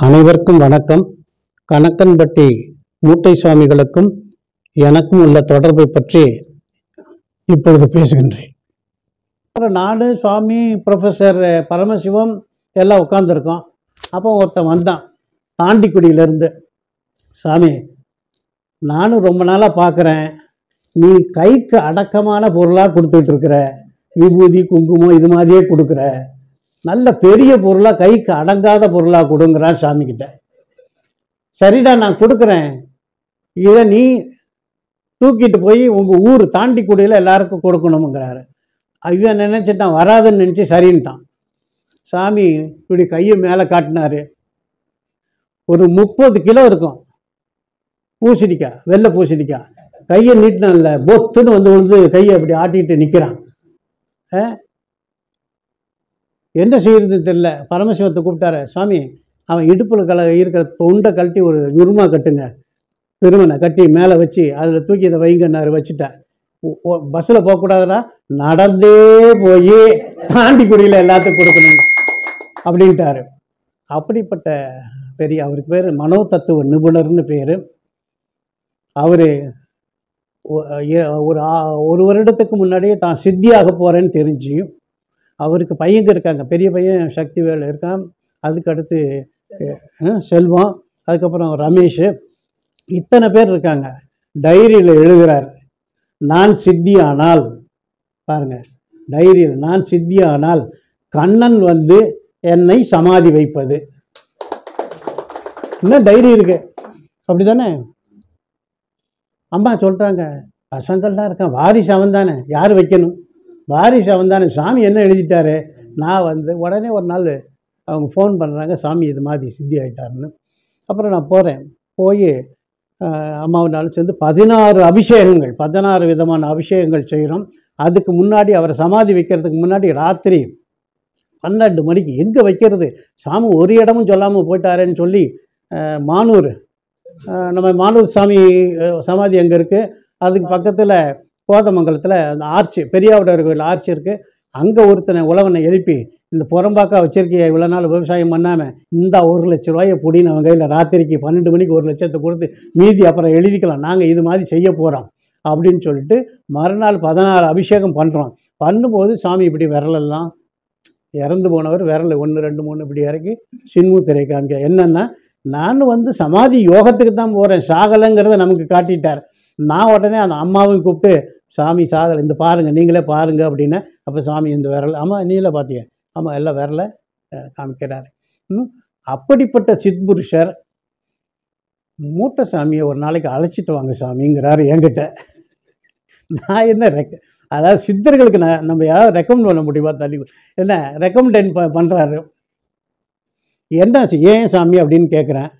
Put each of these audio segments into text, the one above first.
அனைவருக்கும் வணக்கம். கணக்கன்பட்டி மூட்டை சுவாமிகளுக்கும் எனக்கும் உள்ள தொடர்பை பற்றி இப்பொழுது பேசுகின்றேன். நான் சுவாமி ப்ரொஃபஸர் பரமசிவம் எல்லாம் உட்காந்துருக்கோம். அப்போ ஒருத்தன் வந்தான் தாண்டிக்குடியிலேருந்து. சாமி, நானும் ரொம்ப நாளாக பார்க்குறேன், நீ கைக்கு அடக்கமான பொருளாக கொடுத்துட்ருக்குற, விபூதி குங்குமம் இது மாதிரியே கொடுக்குற, நல்ல பெரிய பொருளாக கைக்கு அடங்காத பொருளாக கொடுங்கிறான் சாமிக்கிட்ட. சரிடா, நான் கொடுக்குறேன், இதை நீ தூக்கிட்டு போய் உங்கள் ஊர் தாண்டிக்குடியில் எல்லாருக்கும் கொடுக்கணுங்கிறாரு. ஐயன் நினச்சிட்டான், வராதுன்னு நினச்சி சரின்ட்டான். சாமி இப்படி கையை மேலே காட்டினார். ஒரு 30 கிலோ இருக்கும் பூசணிக்காய், வெள்ளை பூசணிக்காய். கையை நீட்டினான்ல, பொத்துன்னு வந்து கையை அப்படி ஆட்டிக்கிட்டு நிற்கிறான். என்ன செய்யறதுன்னு தெரியல. பரமசிவத்தை கூப்பிட்டாரு. சுவாமி, அவன் இடுப்பில் இருக்கிற தொண்டை கழட்டி ஒரு உருமா கட்டுங்க, பெருமனை கட்டி மேலே வச்சு அதில் தூக்கி இதை வைங்கன்னாரு. வச்சுட்டேன். பஸ்ஸில் போகக்கூடாதுடா, நடந்தே போய் தாண்டிக்குடியில் எல்லாத்துக்கும் கொடுக்கணும் அப்படின்ட்டாரு. அப்படிப்பட்ட பெரிய, அவருக்கு பேர் மனோ தத்துவ நிபுணர்னு பேர். அவர் ஒரு வருடத்துக்கு முன்னாடியே தான் சித்தியாக போகிறேன்னு தெரிஞ்சு, அவருக்கு பையங்க இருக்காங்க. பெரிய பையன் சக்திவேல் இருக்கான், அதுக்கு அடுத்து செல்வம், அதுக்கப்புறம் ரமேஷ், இத்தனை பேர் இருக்காங்க. டைரியில் எழுதுகிறார், நான் சித்தியானால், பாருங்க டைரியில், நான் சித்தியானால் கண்ணன் வந்து என்னை சமாதி வைப்பது. இன்னும் டைரி இருக்கு, அப்படி தானே? அம்மா சொல்கிறாங்க, பசங்கள்லாம் இருக்கான், வாரிசு அவன் தானே, யார் வைக்கணும்? வாரிசு அவன் தானே. சாமி என்ன எழுதிட்டாரு? நான் வந்து உடனே ஒரு நாள் அவங்க ஃபோன் பண்ணுறாங்க, சாமி இது மாதிரி சித்தி ஆகிட்டாருன்னு. அப்புறம் நான் போகிறேன். போய் அம்மாவினாலும் சேர்ந்து 16 அபிஷேகங்கள், 16 விதமான அபிஷேகங்கள் செய்கிறோம். அதுக்கு முன்னாடி அவரை சமாதி வைக்கிறதுக்கு முன்னாடி ராத்திரி 12 மணிக்கு எங்கே வைக்கிறது, சாமி ஒரு இடமும் சொல்லாமல் போயிட்டாரேன்னு சொல்லி மானூர், நம்ம மானூர் சாமி சமாதி அங்கே இருக்குது, அதுக்கு பக்கத்தில் கோதமங்கலத்தில் அந்த ஆர்ச்சி, பெரியாவுடைய கோயில் ஆர்ச்சி இருக்குது, அங்கே ஒருத்தனை உழவனை எழுப்பி, இந்த புறம்பாக்கா வச்சிருக்கிய இவ்வளோ நாள் விவசாயம் பண்ணாமல் இந்த 1 லட்ச ரூபாயை பிடின்னு அவங்க கையில் ராத்திரிக்கு 12 மணிக்கு 1 லட்சத்தை கொடுத்து மீதி அப்புறம் எழுதிக்கலாம், நாங்கள் இது மாதிரி செய்ய போகிறோம் அப்படின்னு சொல்லிட்டு மறுநாள் 16 அபிஷேகம் பண்ணுறோம். பண்ணும்போது சாமி இப்படி விரலெல்லாம், இறந்து போனவர் விரல் 1 2 3 இப்படி இறக்கி சின்முத்திரை காமிக்க. என்னென்னா, நான் வந்து சமாதி யோகத்துக்கு தான் போகிறேன், சாகலைங்கிறத நமக்கு காட்டிட்டார். நான் உடனே அந்த அம்மாவையும் கூப்பிட்டு, சாமி சாகலை, இந்த பாருங்கள், நீங்களே பாருங்கள் அப்படின்னு. அப்போ சாமி இந்த விரல், ஆமாம் நீங்களே பார்த்தீங்க, ஆமாம் எல்லாம் விரலை காமிக்கிறார். அப்படிப்பட்ட சித்புருஷர் மூட்டை சாமியை ஒரு நாளைக்கு அழைச்சிட்டு வாங்க சாமிங்கிறாரு என்கிட்ட. நான் என்ன அதாவது சித்தர்களுக்கு நம்ம யாராவது ரெக்கமெண்ட் பண்ண முடியுமா? தள்ளி என்ன ரெக்கமெண்ட் பண்ணுறாரு. என்ன ஏன் சாமி அப்படின்னு கேட்குறேன்.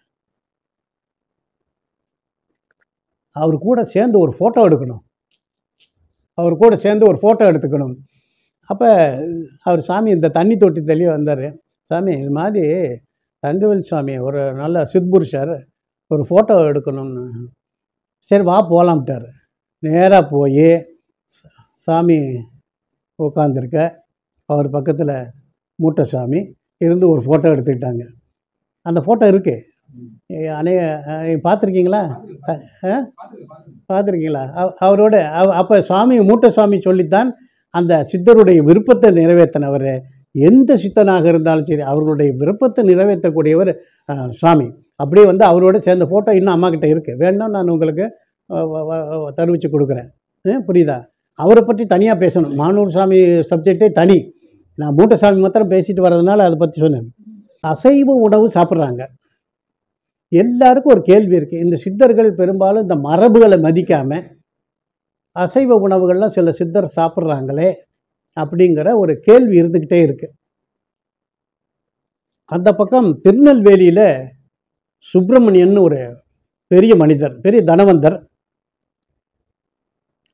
அவர் கூட சேர்ந்து ஒரு ஃபோட்டோ எடுக்கணும், அவர் கூட சேர்ந்து ஒரு ஃபோட்டோ எடுத்துக்கணும். அப்போ அவர் சாமி இந்த தண்ணி தொட்டி தள்ளி வந்தார். சாமி இது மாதிரி தங்கவேல் சுவாமி ஒரு நல்ல சித்புருஷர், ஒரு ஃபோட்டோ எடுக்கணும்னு. சரி வா போகலாம்ட்டார். நேராக போய் சாமி உட்காந்துருக்க, அவர் பக்கத்தில் மூட்டை சாமி இருந்து ஒரு ஃபோட்டோ எடுத்துக்கிட்டாங்க. அந்த ஃபோட்டோ இருக்குது, பார்த்துருக்கீங்களா? பார்த்துருக்கீங்களா? அவரோட அப்போ சாமி மூட்டை சாமி சொல்லித்தான் அந்த சித்தருடைய விருப்பத்தை நிறைவேற்றினவர். எந்த சித்தனாக இருந்தாலும் சரி, அவர்களுடைய விருப்பத்தை நிறைவேற்றக்கூடியவர் சாமி. அப்படியே வந்து அவரோட சேர்ந்த ஃபோட்டோ இன்னும் அம்மாக்கிட்ட இருக்குது, வேணா நான் உங்களுக்கு தெரிவித்து கொடுக்குறேன். புரியுதா? அவரை பற்றி தனியாக பேசணும், மானூர் சாமி சப்ஜெக்டே தனி. நான் மூட்டை சாமி மாத்திரம் பேசிட்டு வர்றதுனால அதை பற்றி சொன்னேன். அசைவ உணவு சாப்பிட்றாங்க. எல்லாருக்கும் ஒரு கேள்வி இருக்குது, இந்த சித்தர்கள் பெரும்பாலும் இந்த மரபுகளை மதிக்காமல் அசைவ உணவுகள்லாம் சில சித்தர் சாப்பிட்றாங்களே அப்படிங்கிற ஒரு கேள்வி இருந்துக்கிட்டே இருக்குது. அந்த பக்கம் திருநெல்வேலியில் சுப்பிரமணியன் ஒரு பெரிய மனிதர், பெரிய தனவந்தர்.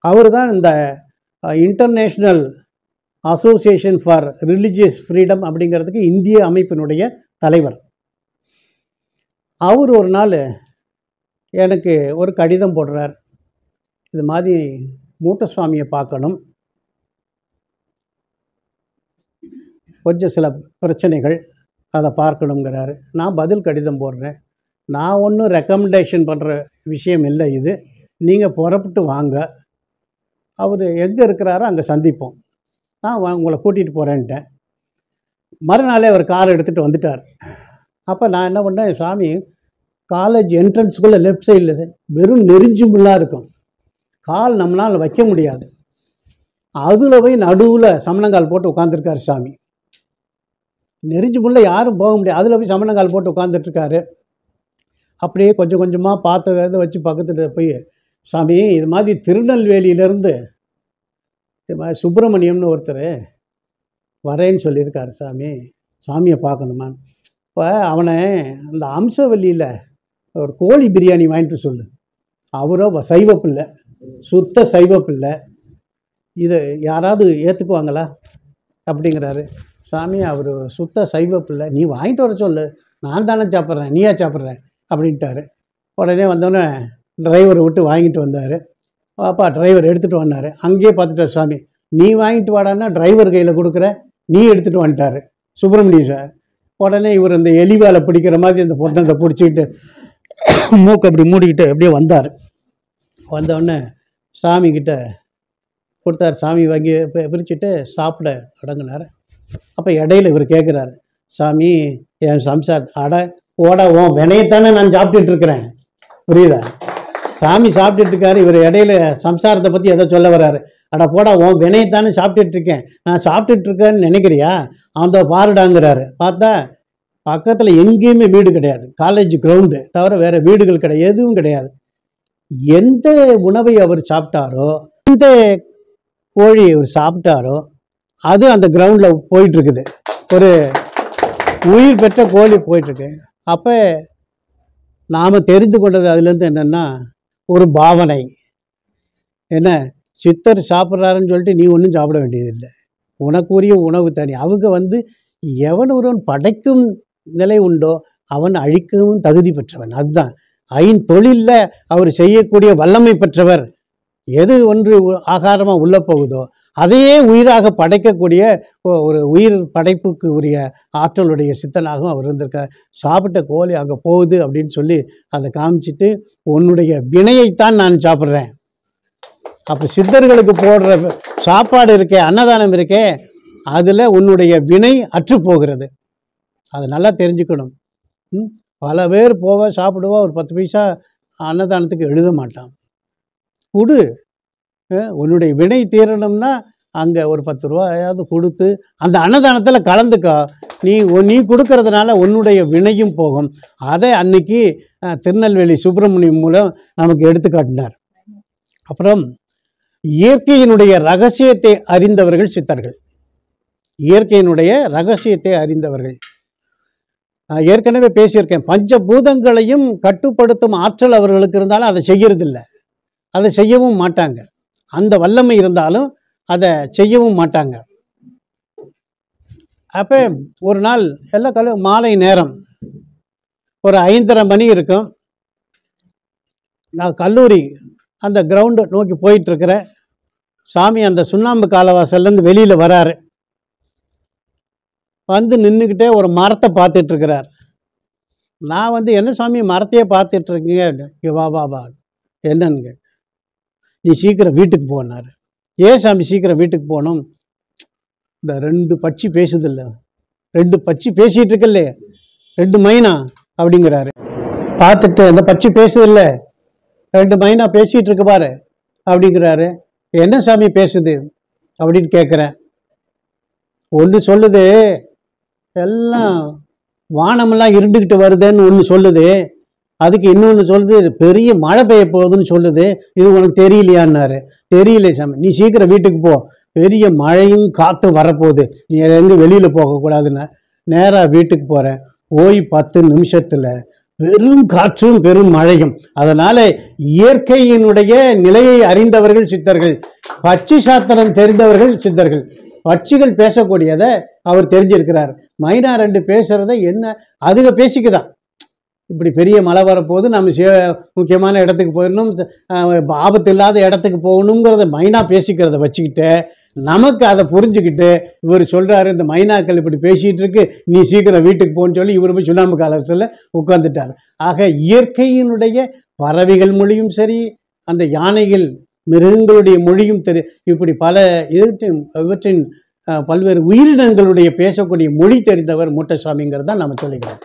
அவர் தான் இந்த international association for religious freedom அப்படிங்கிறதுக்கு இந்திய அமைப்பினுடைய தலைவர். அவர் ஒரு நாள் எனக்கு ஒரு கடிதம் போடுறார், இது மாதிரி மூட்டை சுவாமியை பார்க்கணும், கொஞ்சம் சில பிரச்சனைகள், அதை பார்க்கணுங்கிறாரு. நான் பதில் கடிதம் போடுறேன். நான் ஒன்றும் ரெக்கமெண்டேஷன் பண்ணுற விஷயம் இல்லை இது. நீங்கள் புறப்பட்டு வாங்க, அவர் எங்கே இருக்கிறாரோ அங்கே சந்திப்போம், நான் உங்களை கூட்டிகிட்டு போகிறேன்ட்டேன். மறுநாளே அவர் கார் எடுத்துகிட்டு வந்துட்டார். அப்போ நான் என்ன பண்ணேன், சாமி காலேஜ் என்ட்ரன்ஸுக்குள்ளே லெஃப்ட் சைடில் வெறும் நெறிஞ்சு முள்ளாக இருக்கும், கால் நம்மளால் வைக்க முடியாது. அதில் போய் நடுவில் சமணங்கால் போட்டு உட்காந்துருக்காரு சாமி. நெறிஞ்சு முள்ள யாரும் போக முடியாது, அதில் போய் சமணங்கால் போட்டு உட்காந்துட்ருக்காரு. அப்படியே கொஞ்சம் கொஞ்சமாக பார்த்து இதை வச்சு பக்கத்துல போய், சாமி இது மாதிரி திருநெல்வேலியிலேருந்து இது மாதிரி சுப்பிரமணியம்னு ஒருத்தர் வரேன்னு சொல்லியிருக்காரு சாமி, சாமியை பார்க்கணுமான்னு. இப்போ அவனை அந்த அம்சவல்லியில் ஒரு கோழி பிரியாணி வாங்கிட்டு சொல்லு. அவரோ சைவ பிள்ளை, சுத்த சைவ பிள்ளை, இதை யாராவது ஏற்றுக்குவாங்களா அப்படிங்கிறாரு. சாமி அவர் சுத்த சைவ பிள்ளை, நீ வாங்கிட்டு வர சொல்லு, நான் தானே சாப்பிட்றேன், நீயா சாப்பிட்றேன் அப்படின்ட்டாரு. உடனே வந்தோடனே டிரைவரை விட்டு வாங்கிட்டு வந்தார். அப்பா டிரைவர் எடுத்துகிட்டு வந்தார். அங்கேயே பார்த்துட்டார் சாமி, நீ வாங்கிட்டு வாடான்னா டிரைவர் கையில் கொடுக்குற, நீ எடுத்துகிட்டு வந்துட்டார் சுப்பிரமணியம் சார். உடனே இவர் இந்த எலி வேலை பிடிக்கிற மாதிரி அந்த பொட்டத்தை பிடிச்சிக்கிட்டு மூக்கு அப்படி மூடிக்கிட்டு அப்படியே வந்தார். வந்தோடனே சாமிக்கிட்ட கொடுத்தார். சாமி வாங்கி பிரிச்சுட்டு சாப்பிட தொடங்கினார். அப்போ இடையில இவர் கேட்குறாரு, சாமி என் சம்சார் அட ஓட ஓ வினையத்தானே நான் சாப்பிட்டுட்டு இருக்கிறேன், புரியுதா? சாமி சாப்பிட்டுட்டு இருக்காரு, இவர் இடையில சம்சாரத்தை பற்றி எதோ சொல்ல வர்றாரு. அட போடா உன் வினையத்தானே சாப்பிட்டுட்டு இருக்கேன், நான் சாப்பிட்டுட்டு இருக்கேன்னு நினைக்கிறியா, அந்த பாருடாங்கிறாரு. பார்த்தா பக்கத்தில் எங்கேயுமே வீடு கிடையாது, காலேஜ் கிரவுண்டு தவிர வேறு வீடுகள் கிடையாது, எதுவும் கிடையாது. எந்த உணவை அவர் சாப்பிட்டாரோ, எந்த கோழி அவர் சாப்பிட்டாரோ அது அந்த கிரவுண்டில் போயிட்டுருக்குது, ஒரு உயிர் பெற்ற கோழி போயிட்டுருக்கு. அப்போ நாம் தெரிந்து கொண்டது அதுலேருந்து என்னென்னா ஒரு பாவனை என்ன, சித்தர் சாப்பிட்றாருன்னு சொல்லிட்டு நீ ஒன்றும் சாப்பிட வேண்டியதில்லை, உனக்குரிய உணவு தனி. அவங்க எவன் ஒருவன் படைக்கும் நிலை உண்டோ அவன் அழிக்கவும் தகுதி பெற்றவன். அதுதான் ஐந்தொழிலில் அவர் செய்யக்கூடிய வல்லமை பெற்றவர். எது ஒன்று ஆகாரமாக உள்ளே போகுதோ அதையே உயிராக படைக்கக்கூடிய ஒரு உயிர் படைப்புக்கு உரிய ஆற்றலுடைய சித்தனாகவும் அவர் இருந்திருக்கார். சாப்பிட்ட கோழி அங்கே போகுது அப்படின்னு சொல்லி அதை காமிச்சிட்டு, உன்னுடைய வினையைத்தான் நான் சாப்பிட்றேன். அப்போ சித்தர்களுக்கு போடுற சாப்பாடு இருக்கே, அன்னதானம் இருக்கே, அதில் உன்னுடைய வினை அற்று போகிறது. அதை நல்லா தெரிஞ்சுக்கணும். பல பேர் போவ சாப்பிடுவா, ஒரு 10 பைசா அன்னதானத்துக்கு எழுத மாட்டான். கொடு, உன்னுடைய வினை தீரணும்னா அங்கே ஒரு 10 ரூபாயாவது கொடுத்து அந்த அன்னதானத்தில் கலந்துக்கோ. நீ கொடுக்கறதுனால உன்னுடைய வினையும் போகும். அதை அன்னைக்கு திருநெல்வேலி சுப்பிரமணியம் மூலம் நமக்கு எடுத்து காட்டினார். அப்புறம் இயற்கையினுடைய ரகசியத்தை அறிந்தவர்கள் சித்தர்கள். இயற்கையினுடைய ரகசியத்தை அறிந்தவர்கள். நான் ஏற்கனவே பேசியிருக்கேன், பஞ்சபூதங்களையும் கட்டுப்படுத்தும் ஆற்றல் அவர்களுக்கு இருந்தாலும் அதை செய்யறதில்லை, அதை செய்யவும் மாட்டாங்க. அந்த வல்லமை இருந்தாலும் அதை செய்யவும் மாட்டாங்க. அப்போ ஒரு நாள் எல்லாம் மாலை நேரம் ஒரு 5:30 மணி இருக்கும். நான் கல்லூரி அந்த கிரவுண்டை நோக்கி போயிட்டுருக்கிறேன். சாமி அந்த சுண்ணாம்பு காலவாசல்லேருந்து வெளியில் வராரு. வந்து நின்றுக்கிட்டே ஒரு மரத்தை பார்த்துட்ருக்கிறார். நான் என்ன சாமி மரத்தையே பார்த்துட்ருக்கீங்க, வா வா வா என்னன்னு, நீ சீக்கிரம் வீட்டுக்கு போனார். ஏன் சாமி சீக்கிரம் வீட்டுக்கு போகணும், இந்த 2 பட்சி பேசுதில்ல, 2 பட்சி பேசிகிட்டு இருக்கல்ல, 2 மைனா அப்படிங்கிறாரு. பார்த்துட்டு அந்த பட்சி பேசுதில்ல, 2 மைனா பேசிகிட்டு இருக்கு பாரு அப்படிங்கிறாரு. என்ன சாமி பேசுது அப்படின்னு கேட்குறேன். ஒன்று சொல்லுது, எல்லாம் வானமெல்லாம் இருண்டுக்கிட்டு வருதுன்னு ஒன்று சொல்லுது, அதுக்கு இன்னொன்று சொல்லுது பெரிய மழை பெய்ய போகுதுன்னு சொல்லுது. இது உனக்கு தெரியலையான்னாரு. தெரியல சாமி, நீ சீக்கிரம் வீட்டுக்கு போ, பெரிய மழையும் காற்றும் வரப்போகுது, நீ எங்கே வெளியில் போகக்கூடாதுன்னு. நேராக வீட்டுக்கு போகிறேன். போய் 10 நிமிஷத்தில் பெரும் காற்றும் பெரும் மழையும். அதனால் இயற்கையினுடைய நிலையை அறிந்தவர்கள் சித்தர்கள், பட்சி சாத்திரம் தெரிந்தவர்கள் சித்தர்கள். பட்சிகள் பேசக்கூடியதை அவர் தெரிஞ்சிருக்கிறார். மைனா 2 பேசுகிறத என்ன அதுக பேசிக்குதான். இப்படி பெரிய மழை வரப்போது, நம்ம முக்கியமான இடத்துக்கு போயிடணும், ஆபத்து இல்லாத இடத்துக்கு போகணுங்கிறத மைனா பேசிக்கிறத வச்சுக்கிட்டு நமக்கு அதை புரிஞ்சுக்கிட்டு இவர் சொல்கிறாரு இந்த மைனாக்கள் இப்படி பேசிகிட்டு இருக்கு, நீ சீக்கிரம் வீட்டுக்கு போன்னு சொல்லி இவர் போய் சுண்ணாம்பு கலசத்தில் உட்காந்துட்டார். ஆக இயற்கையினுடைய பறவைகள் மொழியும் சரி, அந்த யானைகள் மிருகங்களுடைய மொழியும் இப்படி பல இவற்றின் பல்வேறு உயிரினங்களுடைய பேசக்கூடிய மொழி தெரிந்தவர் மூட்டைசாமிங்கிறது தான் நம்ம சொல்லிக்கிறோம்.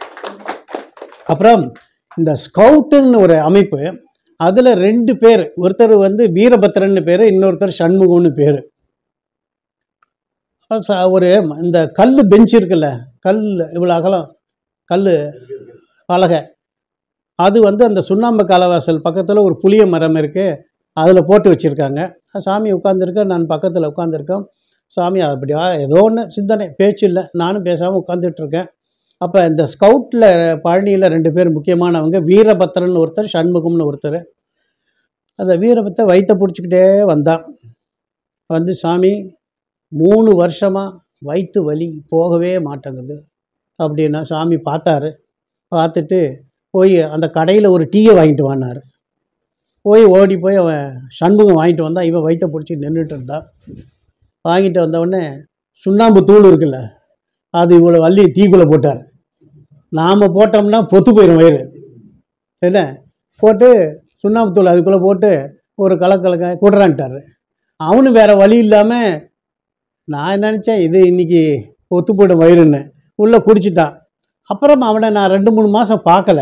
அப்புறம் இந்த ஸ்கவுட்டுன்னு ஒரு அமைப்பு, அதில் 2 பேர், ஒருத்தர் வந்து வீரபத்ரன்னு பேர், இன்னொருத்தர் சண்முகம்னு பேர். ஒரு இந்த கல் பெஞ்ச் இருக்குல்ல, கல் இவ்வளோ அகலம் கல் பலகை, அது வந்து அந்த சுண்ணாம்பு காலவாசல் பக்கத்தில் ஒரு புளிய மரம் இருக்குது, அதில் போட்டு வச்சுருக்காங்க. சாமி உட்காந்துருக்கேன், நான் பக்கத்தில் உட்காந்துருக்கேன். சாமி அப்படியா ஏதோ ஒன்று சிந்தனை, பேச்சு இல்லை, நானும் பேசாமல் உட்காந்துட்ருக்கேன். அப்போ இந்த ஸ்கவுட்டில் பழனியில் 2 பேர் முக்கியமானவங்க, வீரபத்ரன் ஒருத்தர், சண்முகம்னு ஒருத்தர். அந்த வீரபத்தை வயிற்ற பிடிச்சிக்கிட்டே வந்தான். வந்து சாமி 3 வருஷமாக வயிற்று வலி போகவே மாட்டேங்குது அப்படின்னா சாமி பார்த்தாரு. பார்த்துட்டு போய் அந்த கடையில் ஒரு டீயை வாங்கிட்டு வானார். ஓடி போய் அவன் சண்முகம் வாங்கிட்டு வந்தான். இவன் வயிற்ற பிடிச்சி நின்றுட்டு இருந்தான். வாங்கிட்டு வந்தவுடனே சுண்ணாம்பு தூள் இருக்குல்ல, அது இவ்வளோ அள்ளி டீக்குள்ளே போட்டார். நாம் போட்டோம்னா பொத்து போயிடும் வயிறு, என்ன போட்டு சுண்ணாம்பு தூள் அதுக்குள்ளே போட்டு ஒரு கலக்க கூடுறான்ட்டார். அவனும் வேறு வழி இல்லாமல், நான் நினச்சேன் இது இன்றைக்கி ஒத்து போய்டும் வயிறுன்னு, உள்ளே குடிச்சிட்டான். அப்புறம் அவனை நான் 2-3 மாதம் பார்க்கல.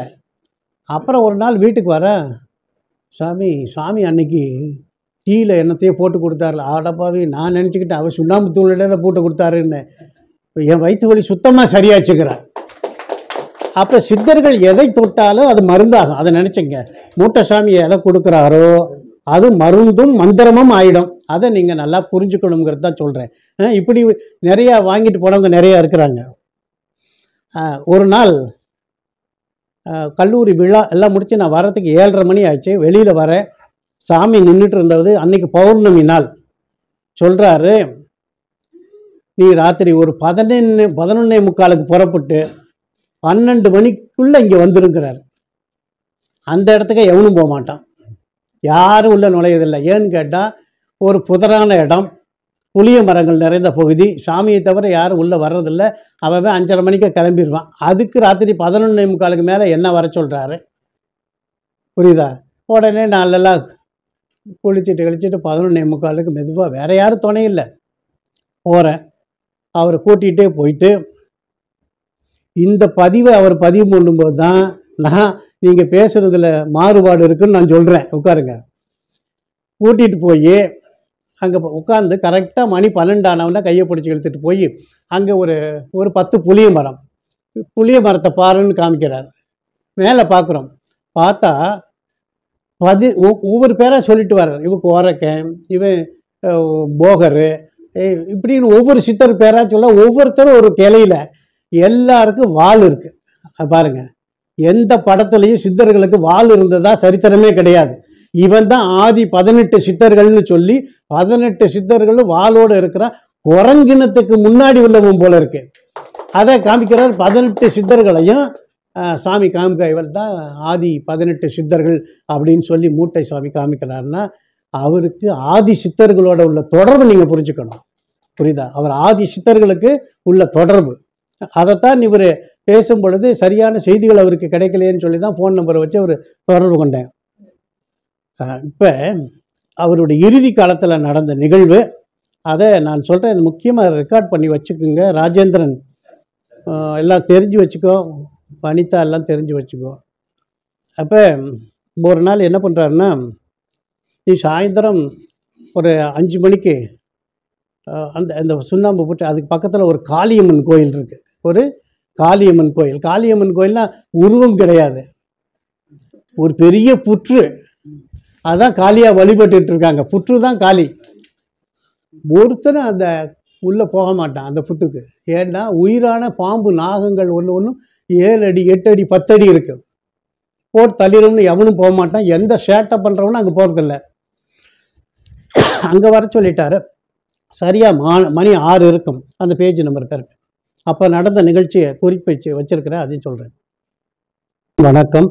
அப்புறம் ஒரு நாள் வீட்டுக்கு வரேன், சாமி அன்னைக்கு டீயில் என்னத்தையே போட்டு கொடுத்தாருல. ஆடப்பாவி, நான் நினச்சிக்கிட்டேன் அவர் சுண்ணாம்பு தூளில் போட்டு கொடுத்தாருன்னு. என் வயிற்று வலி சுத்தமாக சரியாச்சுக்கிறான். அப்போ சித்தர்கள் எதை தொட்டாலும் அது மருந்தாகும், அதை நினச்சிங்க. மூட்டைசாமி எதை கொடுக்குறாரோ அது மருந்தும் மந்திரமும் ஆகிடும். அதை நீங்கள் நல்லா புரிஞ்சுக்கணுங்கிறது தான் சொல்கிறேன். இப்படி நிறையா வாங்கிட்டு போனவங்க நிறையா இருக்கிறாங்க. ஒரு நாள் கல்லூரி விழா எல்லாம் முடித்து நான் வரத்துக்கு 7:30 மணி ஆச்சு. வெளியில் வரேன், சாமி நின்றுட்டு இருந்தது. அன்றைக்கி பௌர்ணமி நாள். சொல்கிறாரு, நீ ராத்திரி ஒரு 11:45 புறப்பட்டு 12 மணிக்குள்ளே இங்கே வந்துருங்கிறார். அந்த இடத்துக்கு எவனும் போக மாட்டான், யாரும் உள்ளே நுழையதில்லை. ஏன்னு கேட்டால் ஒரு புதரான இடம், புளிய மரங்கள் நிறைந்த பகுதி, சாமியை தவிர யாரும் உள்ளே வர்றதில்லை. அவன் 5:30 மணிக்கு கிளம்பிடுவான். அதுக்கு ராத்திரி 11:45 மேலே என்ன வர சொல்கிறாரு, புரியுதா? உடனே நாளெல்லாம் குளிச்சுட்டு 11:45 மெதுவாக, வேறு யாரும் துணை இல்லை, போகிறேன். அவரை கூட்டிகிட்டே போயிட்டு இந்த பதிவை அவர் பதிவு பண்ணும்போது தான் நான் நீங்கள் பேசுகிறதுல மாறுபாடு இருக்குதுன்னு நான் சொல்கிறேன். உட்காருங்க. கூட்டிகிட்டு போய் அங்கே உட்காந்து கரெக்டாக மணி 12 ஆனவொன்னே கையை பிடிச்சி இழுத்துட்டு போய் அங்கே ஒரு 10 புளிய மரம், புளிய மரத்தை பாருன்னு காமிக்கிறார். மேலே பார்க்குறோம். பார்த்தா ஒவ்வொரு பேராக சொல்லிட்டு வர்றார். இவன் கோரக்கன், இவன் போகரு, இப்படின்னு ஒவ்வொரு சித்தர் பேராக சொல்ல, ஒவ்வொருத்தரும் ஒரு கிளையில் எல்லாருக்கும் வால் இருக்குது. பாருங்கள், எந்த படத்துலையும் சித்தர்களுக்கு வால் இருந்ததா சரித்திரமே கிடையாது. இவன் தான் ஆதி 18 சித்தர்கள்னு சொல்லி 18 சித்தர்களும் வாளோடு இருக்கிற குரங்கினத்துக்கு முன்னாடி உள்ளவன் போல இருக்கு. அதை காமிக்கிறார். 18 சித்தர்களையும் சாமி காமிக்க, இவன் தான் ஆதி 18 சித்தர்கள் அப்படின்னு சொல்லி மூட்டை சாமி காமிக்கிறாருன்னா அவருக்கு ஆதி சித்தர்களோட உள்ள தொடர்பு நீங்கள் புரிஞ்சுக்கணும். புரியுதா? அவர் ஆதி சித்தர்களுக்கு உள்ள தொடர்பு, அதைத்தான் இவர் பேசும் பொழுது சரியான செய்திகள் அவருக்கு கிடைக்கலையேன்னு சொல்லி தான் ஃபோன் நம்பரை வச்சு அவர் தொடர்பு கொண்டேன். இப்போ அவருடைய இறுதி காலத்தில் நடந்த நிகழ்வு, அதை நான் சொல்கிறேன். இது முக்கியமாக ரெக்கார்ட் பண்ணி வச்சுக்கோங்க. ராஜேந்திரன் எல்லாம் தெரிஞ்சு வச்சுக்கோ, வனிதா எல்லாம் தெரிஞ்சு வச்சுக்கோ. அப்போ ஒரு நாள் என்ன பண்ணுறாருன்னா, நீ சாயந்தரம் ஒரு 5 மணிக்கு அந்த சுண்ணாம்பு போட்டு அதுக்கு பக்கத்தில் ஒரு காளியம்மன் கோயில் இருக்குது. ஒரு காளியம்மன் கோயில். காளியம்மன் கோயில்னால் உருவம் கிடையாது, ஒரு பெரிய புற்று. அதான் காளியாக வழிபட்டு இருக்காங்க. புற்று தான் காளி. ஒருத்தரும் அந்த உள்ளே போக மாட்டான் அந்த புத்துக்கு. ஏன்னா உயிரான பாம்பு நாகங்கள் ஒன்று 7 அடி 8 அடி 10 அடி இருக்குது. போட்டு தள்ளிடும்னு எவனும் போக மாட்டான். எந்த சேட்டை பண்ணுறவனும் அங்கே போகிறதில்ல. அங்கே வர சொல்லிட்டாரு. சரியாக மணி 6 இருக்கும். அந்த பேஜ் நம்பர் கரெக்ட். அப்போ நடந்த நிகழ்ச்சியை குறிப்பு வச்சுருக்கிறேன், அதையும் சொல்கிறேன். வணக்கம்.